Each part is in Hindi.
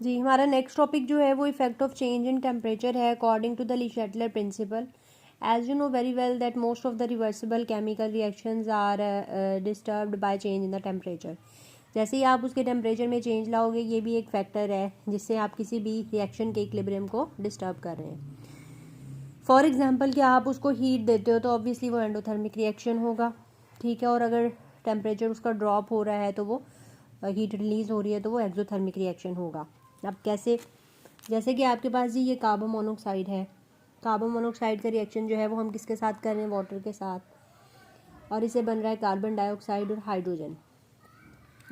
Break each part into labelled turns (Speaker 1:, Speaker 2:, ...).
Speaker 1: जी, हमारा नेक्स्ट टॉपिक जो है वो effect of change in temperature है according to the Le Chatelier principle. As you know very well that most of the reversible chemical reactions are disturbed by change in the temperature. जैसे ही आप उसके टेम्परेचर में चेंज लाओगे, ये भी एक फैक्टर है जिससे आप किसी भी रिएक्शन के इक्विलिब्रियम को डिस्टर्ब कर रहे हैं. फॉर एग्जाम्पल कि आप उसको हीट देते हो तो ऑब्वियसली वो एंडोथर्मिक रिएक्शन होगा, ठीक है. और अगर टेम्परेचर उसका ड्रॉप हो रहा है तो वो हीट रिलीज हो रही है तो वो एक्सोथर्मिक रिएक्शन होगा. अब कैसे? जैसे कि आपके पास जी ये कार्बन मोनोऑक्साइड है. कार्बन मोनोऑक्साइड का रिएक्शन जो है वो हम किसके साथ कर रहे हैं? वाटर के साथ. और इसे बन रहा है कार्बन डाइऑक्साइड और हाइड्रोजन.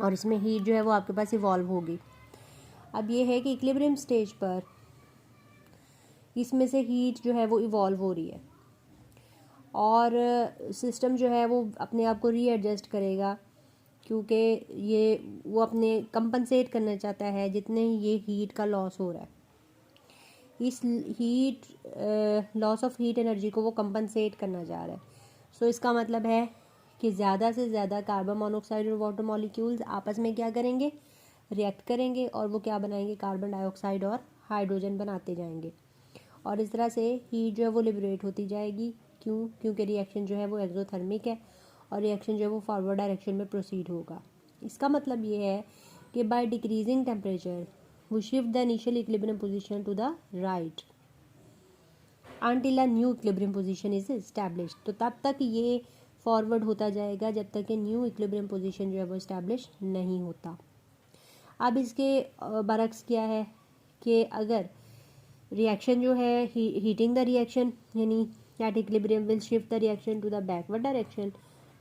Speaker 1: और इसमें हीट जो है वो आपके पास इवॉल्व होगी. अब ये है कि इक्विलिब्रियम स्टेज पर इसमें से हीट जो है वो इवॉल्व हो रही है और सिस्टम जो है वो अपने आप को रीएडजस्ट करेगा, क्योंकि ये वो अपने कंपनसेट करना चाहता है जितने ये हीट का लॉस हो रहा है. इस heat loss of heat energy को वो कंपनसेट करना चाह रहा है. सो इसका मतलब है कि ज़्यादा से ज़्यादा कार्बन मोनोऑक्साइड और वाटर मॉलिक्यूल्स आपस में क्या करेंगे? रिएक्ट करेंगे और वो क्या बनाएंगे? कार्बन डाइऑक्साइड और हाइड्रोजन बनाते जाएंगे. और इस तरह से हीट जो है वो लिबरेट होती जाएगी. क्यों? क्योंकि रिएक्शन जो है वो एक्सोथर्मिक है और रिएक्शन जो है वो फॉरवर्ड डायरेक्शन में प्रोसीड होगा. इसका मतलब ये है कि by decreasing temperature we shift the initial equilibrium position to the right until a new equilibrium position is established. तो तब तक ये फॉरवर्ड होता जाएगा जब तक कि न्यू इक्विलिब्रियम पोजीशन जो है वो इस्टेब्लिश नहीं होता. अब इसके बरक्स क्या है कि अगर रिएक्शन जो है हीटिंग द रिएक्शन यानी at equilibrium will shift the reaction to the backward direction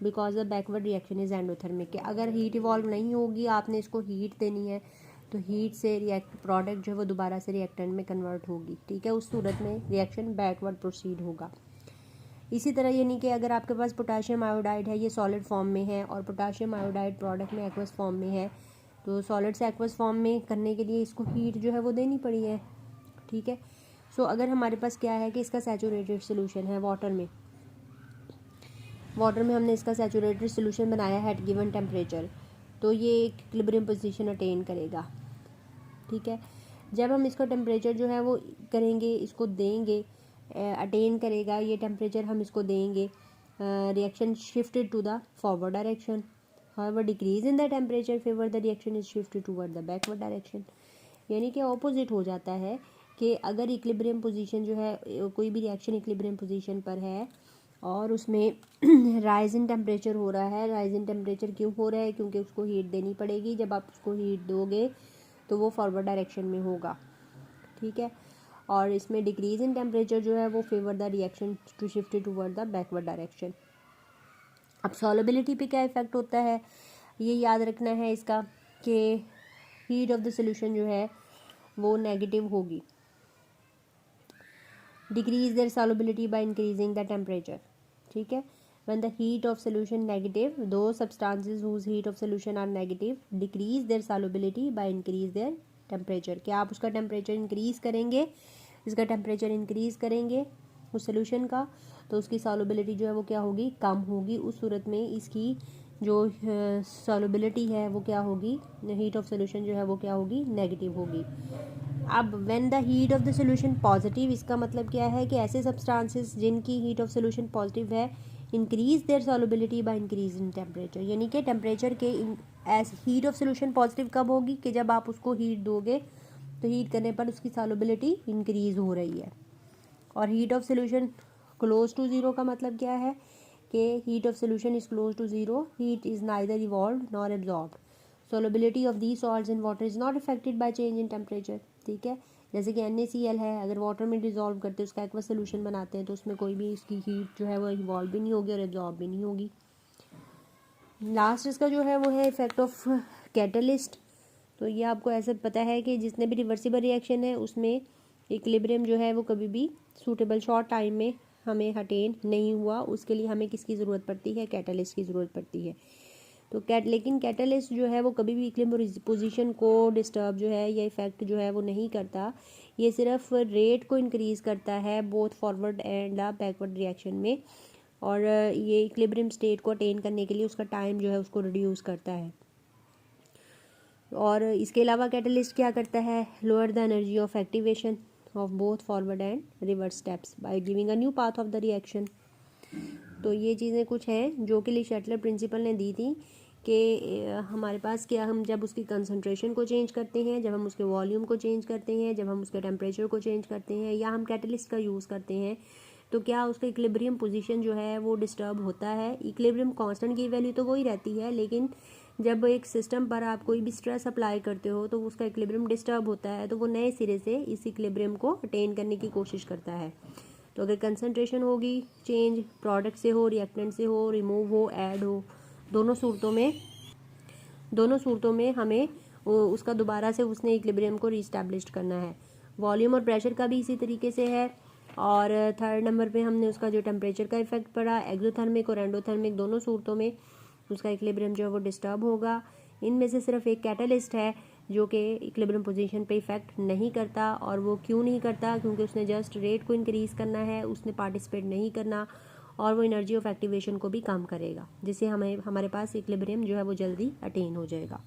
Speaker 1: because the backward reaction is endothermic. अगर हीट इवॉल्व नहीं होगी, आपने इसको हीट देनी है तो हीट से रिएक्ट प्रोडक्ट जो है वो दोबारा से रिएक्टेंट में कन्वर्ट होगी, ठीक है. उस सूरत में रिएक्शन बैकवर्ड प्रोसीड होगा. इसी तरह यानी कि अगर आपके पास पोटाशियम आयोडाइड है, ये सॉलिड फॉर्म में है और पोटाशियम आयोडाइड प्रोडक्ट में एक्वस फॉर्म में है, तो सॉलिड से एक्वस फॉर्म में करने के लिए इसको हीट जो है वो देनी पड़ी है, ठीक है. सो अगर हमारे पास क्या है कि इसका सैचुरेटेड सोल्यूशन है वाटर में हमने इसका सैचुरेटेड सोल्यूशन बनाया है एट गिवन टेम्परेचर, तो ये एक इक्विलिब्रियम पोजीशन अटेन करेगा, ठीक है. जब हम इसका टेम्परेचर जो है वो करेंगे, इसको देंगे, अटेन करेगा ये टेम्परेचर, हम इसको देंगे, reaction shifted to the forward direction. However decrease in the temperature favour the reaction is shifted toward the backward direction. यानी कि ऑपोजिट हो जाता है कि अगर इक्विलिब्रियम पोजीशन जो है, कोई भी रिएक्शन इक्विलिब्रियम पोजीशन पर है और उसमें राइज इन टेम्परेचर हो रहा है. राइज इन टेम्परेचर क्यों हो रहा है? क्योंकि उसको हीट देनी पड़ेगी. जब आप उसको हीट दोगे तो वो फॉरवर्ड डायरेक्शन में होगा, ठीक है. और इसमें डिक्रीज इन टेम्परेचर जो है वो favour the reaction to shift toward the backward direction. अब सॉल्युबिलिटी पे क्या इफेक्ट होता है ये याद रखना है इसका कि हीट ऑफ द सोल्यूशन जो है वो नेगेटिव होगी. Decrease there solubility by increasing the temperature, ठीक है. when the heat of solution negative, those substances whose heat of solution are negative decrease their solubility by increase their temperature. क्या आप उसका टेम्परेचर इंक्रीज करेंगे, इसका टेम्परेचर इंक्रीज करेंगे उस सोल्यूशन का, तो उसकी सॉल्युबिलिटी जो है वो क्या होगी? कम होगी. उस सूरत में इसकी जो सॉल्युबिलिटी है वो क्या होगी? हीट ऑफ सोल्यूशन जो है वो क्या होगी? नेगेटिव होगी. अब when the heat of the solution positive, इसका मतलब क्या है कि ऐसे सब्सटेंसेस जिनकी हीट ऑफ सोल्यूशन पॉजिटिव है increase their solubility by increase in temperature. यानी कि टेम्परेचर के as heat of solution positive कब होगी? कि जब आप उसको हीट दोगे तो हीट करने पर उसकी सॉल्युबिलिटी इंक्रीज हो रही है. और heat of solution close to zero का मतलब क्या है कि heat of solution is close to zero, heat is neither evolved nor absorbed. Solubility of these salts in water is not affected by change in temperature, ठीक है. जैसे कि NaCl है, अगर वाटर में डिजॉल्व करते हैं उसका एक्वस सोल्यूशन बनाते हैं तो उसमें कोई भी इसकी हीट जो है वो इवॉल्व भी नहीं होगी और एब्जॉर्ब भी नहीं होगी. लास्ट इसका जो है वो है इफेक्ट ऑफ कैटलिस्ट. तो ये आपको ऐसे पता है कि जितने भी रिवर्सिबल रिएक्शन है उसमें इक्विलिब्रियम जो है वो कभी भी सूटेबल शॉर्ट टाइम में हमें अटेन नहीं हुआ. उसके लिए हमें किसकी ज़रूरत पड़ती है? कैटलिस्ट की ज़रूरत पड़ती है. तो लेकिन कैटलिस्ट जो है वो कभी भी इक्विलिब्रियम पोजीशन को डिस्टर्ब जो है या इफेक्ट जो है वो नहीं करता. ये सिर्फ रेट को इंक्रीज़ करता है both forward and backward reaction में, और ये इक्विलिब्रियम स्टेट को अटेन करने के लिए उसका टाइम जो है उसको रिड्यूस करता है. और इसके अलावा कैटलिस्ट क्या करता है, lower the energy of activation of both forward and reverse steps by giving a new path of the reaction. तो ये चीज़ें कुछ हैं जो कि ली शटलर प्रिंसिपल ने दी थी कि हमारे पास क्या, हम जब उसकी कंसंट्रेशन को चेंज करते हैं, जब हम उसके वॉल्यूम को चेंज करते हैं, जब हम उसके टेम्परेचर को चेंज करते हैं, या हम कैटलिस्ट का यूज़ करते हैं, तो क्या उसका इक्विलिब्रियम पोजीशन जो है वो डिस्टर्ब होता है। इक्विलिब्रियम कांस्टेंट की वैल्यू तो वही रहती है, लेकिन जब एक सिस्टम पर आप कोई भी स्ट्रेस अप्लाई करते हो तो उसका इक्विलिब्रियम डिस्टर्ब होता है, तो वो नए सिरे से इस इक्विलिब्रियम को अटेन करने की कोशिश करता है। तो अगर कंसंट्रेशन होगी चेंज प्रोडक्ट से हो, रिएक्टेंट से हो, रिमूव हो, ऐड हो, दोनों सूरतों में हमें उसका दोबारा से उसने इक्विलिब्रियम को रीस्टैब्लिश करना है। वॉल्यूम और प्रेशर का भी इसी तरीके से है। और थर्ड नंबर पे हमने उसका जो टेम्परेचर का इफेक्ट पड़ा, एक्सोथर्मिक और एंडोथर्मिक दोनों सूरतों में उसका इक्विलिब्रियम जो है वो डिस्टर्ब होगा। इनमें से सिर्फ एक कैटलिस्ट है जो कि इक्विलिब्रियम पोजीशन पे इफेक्ट नहीं करता। और वो क्यों नहीं करता, क्योंकि उसने जस्ट रेट को इंक्रीज़ करना है, उसने पार्टिसिपेट नहीं करना, और वो एनर्जी ऑफ एक्टिवेशन को भी कम करेगा, जिससे हमारे पास इक्विलिब्रियम जो है वो जल्दी अटेन हो जाएगा।